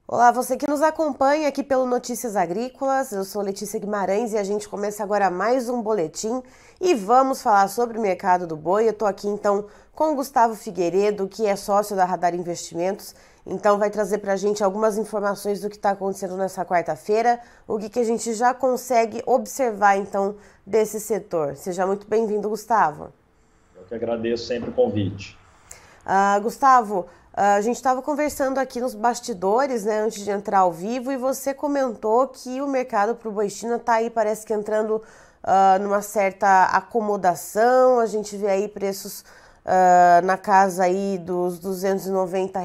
Olá, você que nos acompanha aqui pelo Notícias Agrícolas, eu sou Letícia Guimarães e a gente começa agora mais um boletim e vamos falar sobre o mercado do boi. Eu estou aqui então com o Gustavo Figueiredo, que é sócio da Radar Investimentos, então vai trazer para a gente algumas informações do que está acontecendo nessa quarta-feira, o que a gente já consegue observar então desse setor. Seja muito bem-vindo, Gustavo. Eu que agradeço sempre o convite. Gustavo, a gente estava conversando aqui nos bastidores, né, antes de entrar ao vivo, e você comentou que o mercado para o boi China está aí, parece que entrando numa certa acomodação. A gente vê aí preços na casa aí dos R$ 290.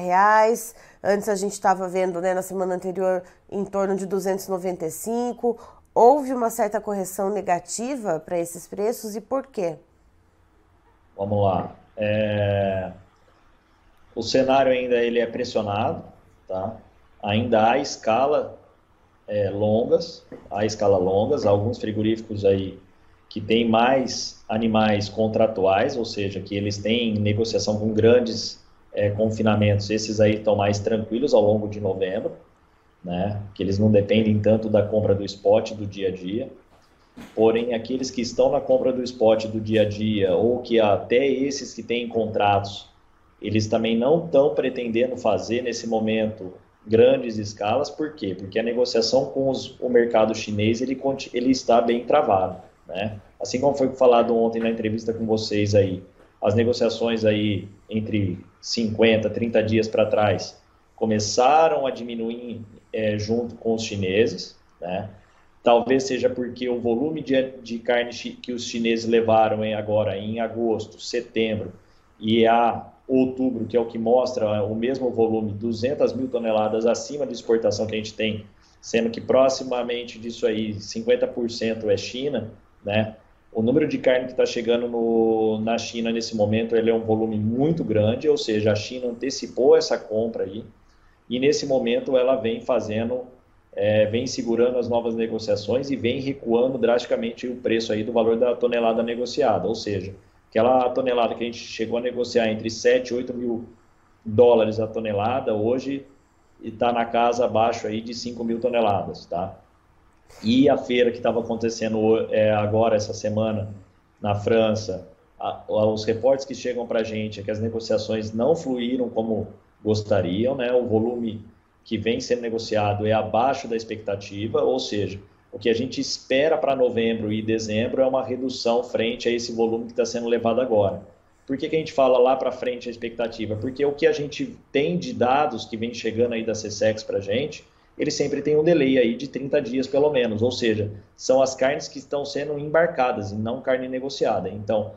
Antes a gente estava vendo, né, na semana anterior, em torno de 295. Houve uma certa correção negativa para esses preços e por quê? Vamos lá. O cenário ainda ele é pressionado, tá? Ainda há escala longas, alguns frigoríficos aí que têm mais animais contratuais, ou seja, que eles têm negociação com grandes confinamentos, esses aí estão mais tranquilos ao longo de novembro, né? Que eles não dependem tanto da compra do spot do dia a dia. Porém, aqueles que estão na compra do spot do dia a dia, ou que até esses que têm contratos, eles também não estão pretendendo fazer nesse momento grandes escalas. Por quê? Porque a negociação com o mercado chinês ele está bem travado, né? Assim como foi falado ontem na entrevista com vocês aí, as negociações aí entre 50, 30 dias para trás começaram a diminuir junto com os chineses, né? Talvez seja porque o volume de carne que os chineses levaram agora em agosto, setembro e a outubro, que é o que mostra o mesmo volume, 200 mil toneladas acima de exportação que a gente tem, sendo que proximamente disso aí 50% é China, né? O número de carne que está chegando na China nesse momento ele é um volume muito grande, ou seja, a China antecipou essa compra aí e nesse momento ela vem vem segurando as novas negociações e vem recuando drasticamente o preço aí do valor da tonelada negociada, ou seja, aquela tonelada que a gente chegou a negociar entre 7 e 8 mil dólares a tonelada, hoje está na casa abaixo aí de 5 mil toneladas, tá? E a feira que estava acontecendo agora, essa semana, na França, os reportes que chegam para a gente é que as negociações não fluíram como gostariam, né? O volume que vem sendo negociado é abaixo da expectativa, ou seja, o que a gente espera para novembro e dezembro é uma redução frente a esse volume que está sendo levado agora. Por que a gente fala lá para frente a expectativa? Porque o que a gente tem de dados que vem chegando aí da SECEX para a gente, ele sempre tem um delay aí de 30 dias pelo menos, ou seja, são as carnes que estão sendo embarcadas e não carne negociada. Então,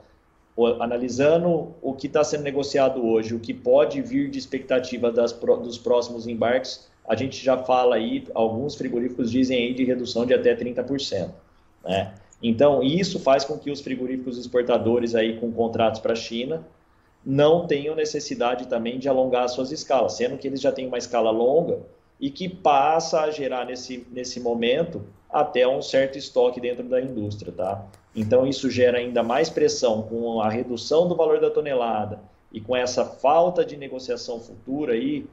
analisando o que está sendo negociado hoje, o que pode vir de expectativa dos próximos embarques, a gente já fala aí, alguns frigoríficos dizem aí de redução de até 30%, né? Então, isso faz com que os frigoríficos exportadores aí com contratos para a China não tenham necessidade também de alongar suas escalas, sendo que eles já têm uma escala longa e que passa a gerar nesse momento até um certo estoque dentro da indústria, tá? Então isso gera ainda mais pressão com a redução do valor da tonelada e com essa falta de negociação futura aí,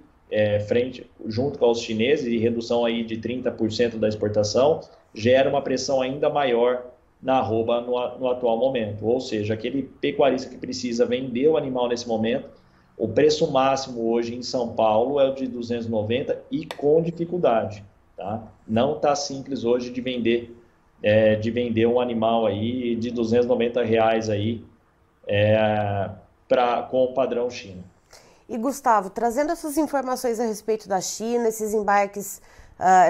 junto com os chineses e redução aí de 30% da exportação, gera uma pressão ainda maior na arroba no atual momento. Ou seja, aquele pecuarista que precisa vender o animal nesse momento, o preço máximo hoje em São Paulo é o de 290 e com dificuldade, tá? Não está simples hoje de vender um animal aí de R$ 290 aí com o padrão China. E Gustavo, trazendo essas informações a respeito da China, esses embarques,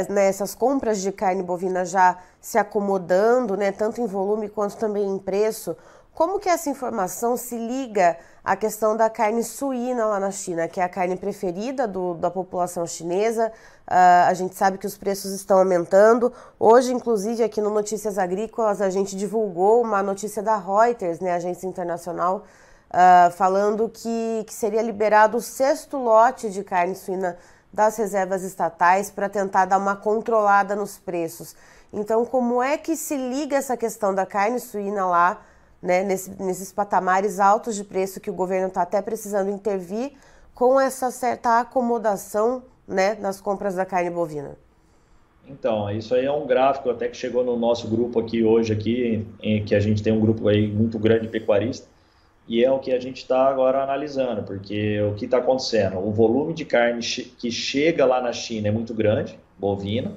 né, essas compras de carne bovina já se acomodando, né, tanto em volume quanto também em preço, como que essa informação se liga à questão da carne suína lá na China, que é a carne preferida da população chinesa? A gente sabe que os preços estão aumentando. Hoje, inclusive, aqui no Notícias Agrícolas, a gente divulgou uma notícia da Reuters, né, agência internacional, falando que seria liberado o sexto lote de carne suína das reservas estatais para tentar dar uma controlada nos preços. Então, como é que se liga essa questão da carne suína lá, né, nesses patamares altos de preço que o governo está até precisando intervir, com essa certa acomodação né, nas compras da carne bovina? Então, isso aí é um gráfico até que chegou no nosso grupo aqui hoje, aqui, que a gente tem um grupo aí muito grande de pecuarista, e é o que a gente está agora analisando, porque o que está acontecendo? O volume de carne que chega lá na China é muito grande, bovina,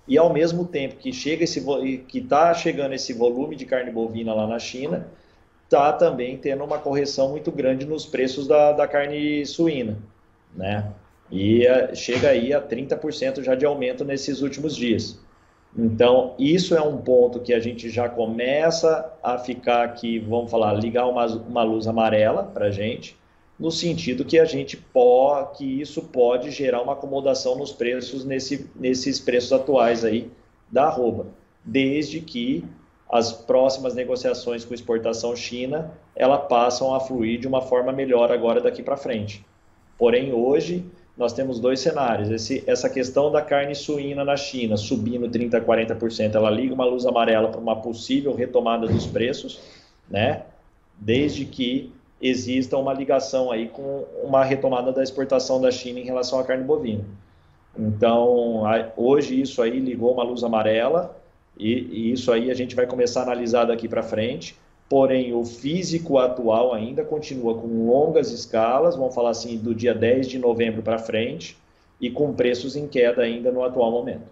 e ao mesmo tempo que que está chegando esse volume de carne bovina lá na China, está também tendo uma correção muito grande nos preços da carne suína, né? E chega aí a 30% já de aumento nesses últimos dias. Então, isso é um ponto que a gente já começa a ficar aqui, vamos falar, ligar uma luz amarela para a gente, no sentido que que isso pode gerar uma acomodação nos preços nesses preços atuais aí da arroba, desde que as próximas negociações com exportação China, ela passam a fluir de uma forma melhor agora daqui para frente. Porém, hoje, nós temos dois cenários. Essa questão da carne suína na China subindo 30% a 40%, ela liga uma luz amarela para uma possível retomada dos preços, né? Desde que exista uma ligação aí com uma retomada da exportação da China em relação à carne bovina. Então, hoje isso aí ligou uma luz amarela e isso aí a gente vai começar a analisar daqui para frente. Porém, o físico atual ainda continua com longas escalas, vamos falar assim, do dia 10 de novembro para frente, e com preços em queda ainda no atual momento.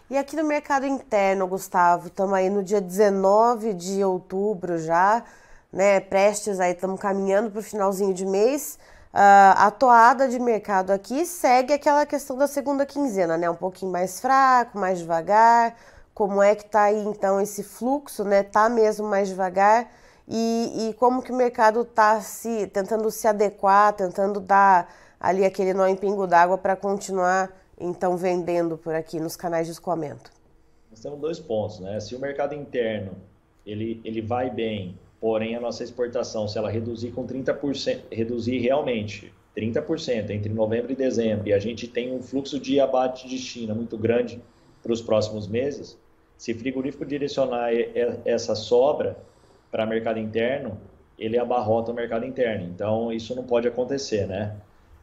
E aqui no mercado interno, Gustavo, estamos aí no dia 19 de outubro já, né? Prestes aí, estamos caminhando para o finalzinho de mês. A toada de mercado aqui segue aquela questão da segunda quinzena, né? Um pouquinho mais fraco, mais devagar. Como é que tá aí então esse fluxo, né? Tá mesmo mais devagar e como que o mercado tá tentando se adequar, tentando dar ali aquele nó em pingo d'água para continuar então vendendo por aqui nos canais de escoamento? Nós temos dois pontos, né? Se o mercado interno ele vai bem, porém a nossa exportação, se ela reduzir com 30%, reduzir realmente 30% entre novembro e dezembro, e a gente tem um fluxo de abate de China muito grande para os próximos meses, se frigorífico direcionar essa sobra para mercado interno, ele abarrota o mercado interno. Então, isso não pode acontecer, né?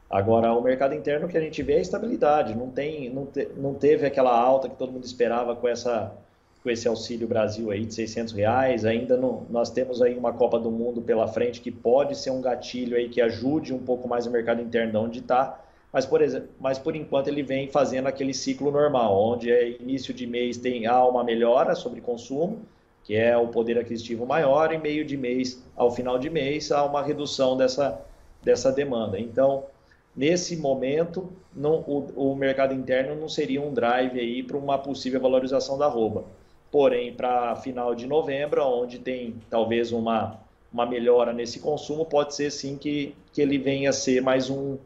Agora, o mercado interno que a gente vê é a estabilidade, não teve aquela alta que todo mundo esperava com esse Auxílio Brasil aí de R$ 600, ainda não, nós temos aí uma Copa do Mundo pela frente que pode ser um gatilho aí que ajude um pouco mais o mercado interno de onde está, mas por enquanto ele vem fazendo aquele ciclo normal, onde início de mês há uma melhora sobre consumo, que é o poder aquisitivo maior, e meio de mês, ao final de mês, há uma redução dessa demanda. Então, nesse momento, o mercado interno não seria um drive aí para uma possível valorização da arroba. Porém, para final de novembro, onde tem talvez uma melhora nesse consumo, pode ser sim que ele venha a ser mais um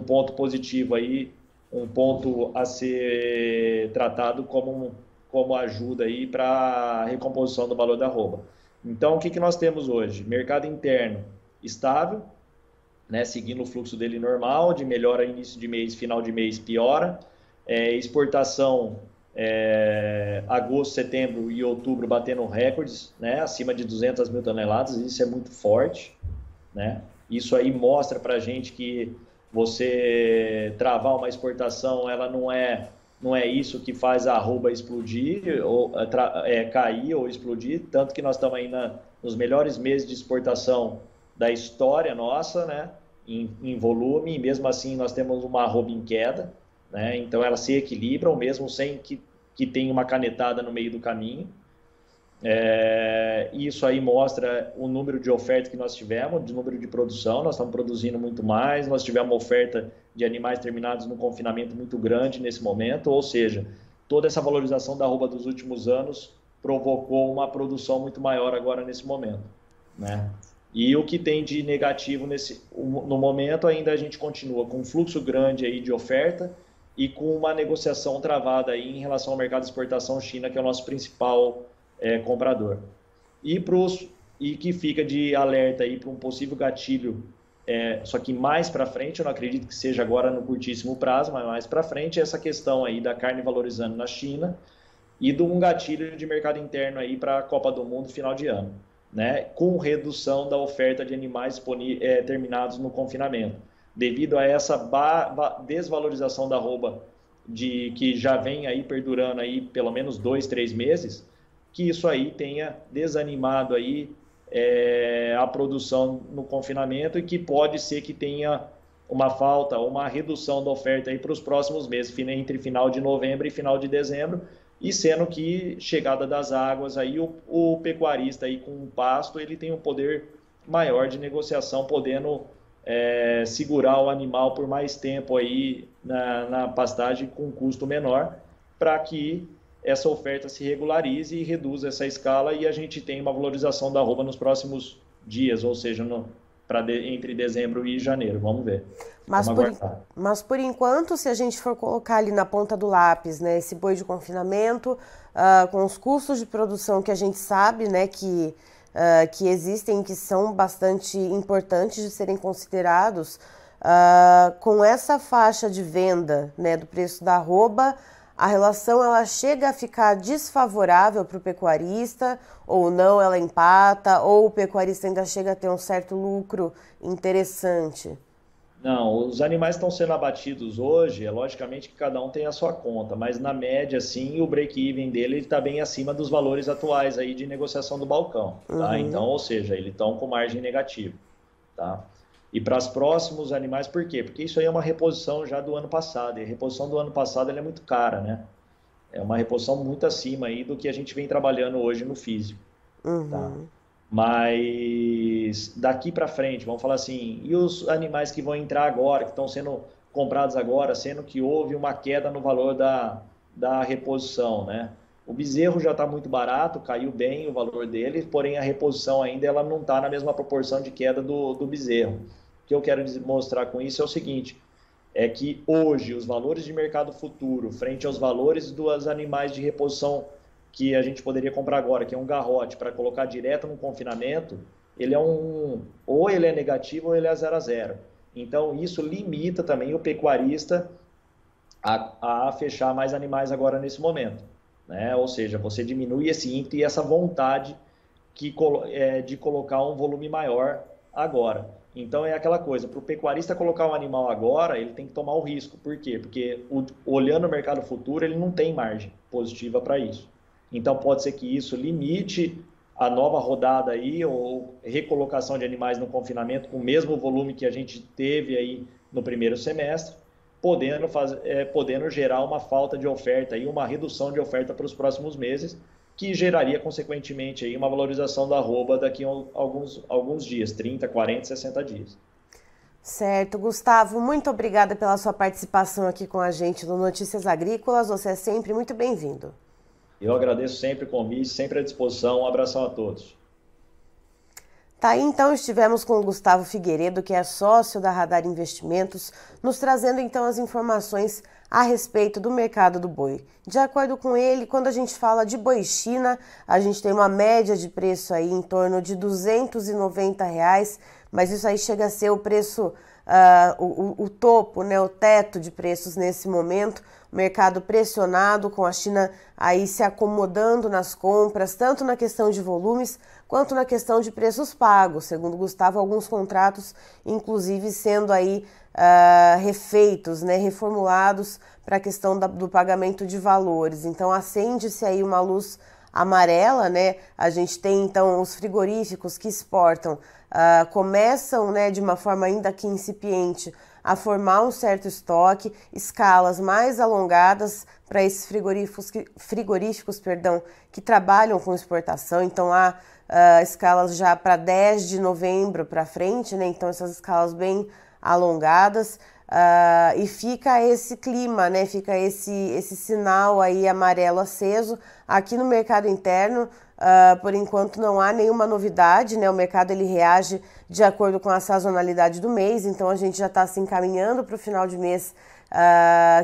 ponto positivo aí, um ponto a ser tratado como ajuda aí para a recomposição do valor da arroba. Então, o que nós temos hoje? Mercado interno estável, né, seguindo o fluxo dele normal, de melhora início de mês, final de mês piora, exportação agosto, setembro e outubro batendo recordes, né, acima de 200 mil toneladas, isso é muito forte, né? Isso aí mostra para a gente que você travar uma exportação, ela não é isso que faz a arroba explodir, ou cair ou explodir, tanto que nós estamos aí nos melhores meses de exportação da história nossa, né, em volume, e mesmo assim nós temos uma arroba em queda, né, então elas se equilibram, mesmo sem que tenha uma canetada no meio do caminho. Isso aí mostra o número de oferta que nós tivemos, de número de produção, nós estamos produzindo muito mais, nós tivemos uma oferta de animais terminados no confinamento muito grande nesse momento, ou seja, toda essa valorização da arroba dos últimos anos provocou uma produção muito maior agora nesse momento, né? E o que tem de negativo no momento, ainda a gente continua com um fluxo grande aí de oferta e com uma negociação travada aí em relação ao mercado de exportação China, que é o nosso principal comprador. E que fica de alerta aí para um possível gatilho, só que mais para frente, eu não acredito que seja agora no curtíssimo prazo, mas mais para frente, essa questão aí da carne valorizando na China e de um gatilho de mercado interno aí para a Copa do Mundo final de ano, né? Com redução da oferta de animais terminados no confinamento. devido a essa desvalorização da arroba que já vem aí perdurando aí pelo menos 2, 3 meses, que isso aí tenha desanimado aí a produção no confinamento e que pode ser que tenha uma falta, uma redução da oferta aí para os próximos meses, entre final de novembro e final de dezembro, e sendo que chegada das águas aí o pecuarista aí com o pasto ele tem um poder maior de negociação, podendo segurar o animal por mais tempo aí na pastagem com custo menor, para que essa oferta se regularize e reduza essa escala e a gente tenha uma valorização da arroba nos próximos dias, ou seja, entre dezembro e janeiro. Vamos ver. Mas por enquanto, se a gente for colocar ali na ponta do lápis, né, esse boi de confinamento, com os custos de produção que a gente sabe, né, que existem, que são bastante importantes de serem considerados, com essa faixa de venda, né, do preço da arroba, a relação ela chega a ficar desfavorável para o pecuarista ou não, ela empata, ou o pecuarista ainda chega a ter um certo lucro interessante? Não, os animais estão sendo abatidos hoje, logicamente que cada um tem a sua conta, mas na média, sim, o break-even dele está bem acima dos valores atuais aí de negociação do balcão, tá? Então, ou seja, eles estão com margem negativa, tá? E para os próximos animais, por quê? Porque isso aí é uma reposição já do ano passado, e a reposição do ano passado ela é muito cara, né? É uma reposição muito acima aí do que a gente vem trabalhando hoje no físico, tá? Mas daqui para frente, vamos falar assim, e os animais que vão entrar agora, que estão sendo comprados agora, sendo que houve uma queda no valor da reposição, né? O bezerro já está muito barato, caiu bem o valor dele, porém a reposição ainda ela não está na mesma proporção de queda do bezerro. O que eu quero mostrar com isso é o seguinte, é que hoje os valores de mercado futuro, frente aos valores dos animais de reposição que a gente poderia comprar agora, que é um garrote, para colocar direto no confinamento, ele é ou ele é negativo ou ele é 0 a 0. Então, isso limita também o pecuarista a fechar mais animais agora nesse momento, né? Ou seja, você diminui esse ímpeto e essa vontade de colocar um volume maior agora. Então, é aquela coisa, para o pecuarista colocar um animal agora, ele tem que tomar o risco. Por quê? Porque olhando o mercado futuro, ele não tem margem positiva para isso. Então, pode ser que isso limite a nova rodada aí, ou recolocação de animais no confinamento com o mesmo volume que a gente teve aí no primeiro semestre, podendo gerar uma falta de oferta, e uma redução de oferta para os próximos meses, que geraria, consequentemente, aí uma valorização da arroba daqui a alguns dias, 30, 40, 60 dias. Certo. Gustavo, muito obrigada pela sua participação aqui com a gente no Notícias Agrícolas. Você é sempre muito bem-vindo. Eu agradeço sempre o convite, sempre à disposição. Um abração a todos. Tá aí, então, estivemos com o Gustavo Figueiredo, que é sócio da Radar Investimentos, nos trazendo então as informações a respeito do mercado do boi. De acordo com ele, quando a gente fala de boi China, a gente tem uma média de preço aí em torno de R$ 290, mas isso aí chega a ser o preço, o topo, né, o teto de preços nesse momento. O mercado pressionado, com a China aí se acomodando nas compras, tanto na questão de volumes quanto na questão de preços pagos. Segundo Gustavo, alguns contratos, inclusive, sendo aí refeitos, né, reformulados para a questão do pagamento de valores. Então, acende-se aí uma luz amarela, né? A gente tem, então, os frigoríficos que exportam, começam, né, de uma forma ainda que incipiente, a formar um certo estoque, escalas mais alongadas para esses frigoríficos, que trabalham com exportação. Então, há escalas já para 10 de novembro para frente, né? Então, essas escalas bem alongadas, e fica esse clima, né? Fica esse sinal aí amarelo aceso. Aqui no mercado interno, por enquanto não há nenhuma novidade, né? O mercado ele reage de acordo com a sazonalidade do mês, então a gente já está se encaminhando para o final de mês,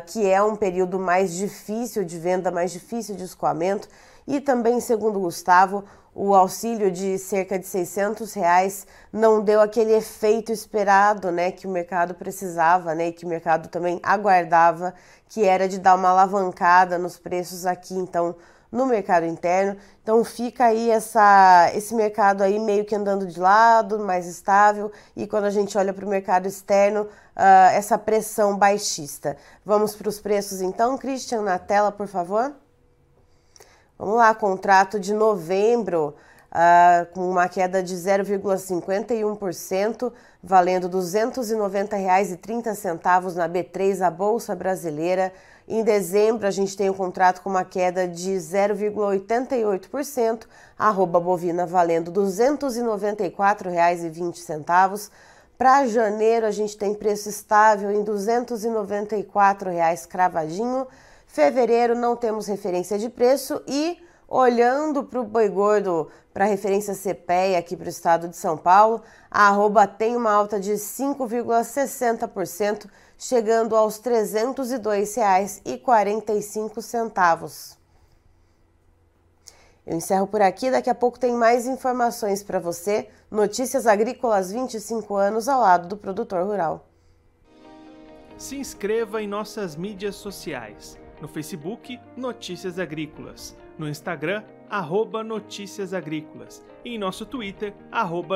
que é um período mais difícil de venda, mais difícil de escoamento. E também, segundo Gustavo, o auxílio de cerca de R$600 não deu aquele efeito esperado, né, que o mercado precisava, né, e que o mercado também aguardava, que era de dar uma alavancada nos preços aqui, então, no mercado interno. Então fica aí esse mercado aí meio que andando de lado, mais estável, e quando a gente olha para o mercado externo, essa pressão baixista. Vamos para os preços então, Christian, na tela, por favor. Vamos lá, contrato de novembro, com uma queda de 0,51%, valendo R$ 290,30 na B3, a Bolsa Brasileira. Em dezembro, a gente tem um contrato com uma queda de 0,88%, arroba bovina valendo R$ 294,20. Para janeiro, a gente tem preço estável em R$ 294,00 cravadinho. Fevereiro, não temos referência de preço e, olhando para o boi gordo, para a referência CPEA aqui para o estado de São Paulo, a arroba tem uma alta de 5,60%, chegando aos R$ 302,45. Eu encerro por aqui, daqui a pouco tem mais informações para você. Notícias Agrícolas, 25 anos ao lado do produtor rural. Se inscreva em nossas mídias sociais. No Facebook, Notícias Agrícolas. No Instagram, @Notícias Agrícolas. E em nosso Twitter,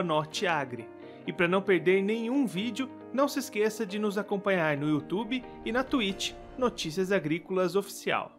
@Norteagri. E para não perder nenhum vídeo, não se esqueça de nos acompanhar no YouTube e na Twitch, Notícias Agrícolas Oficial.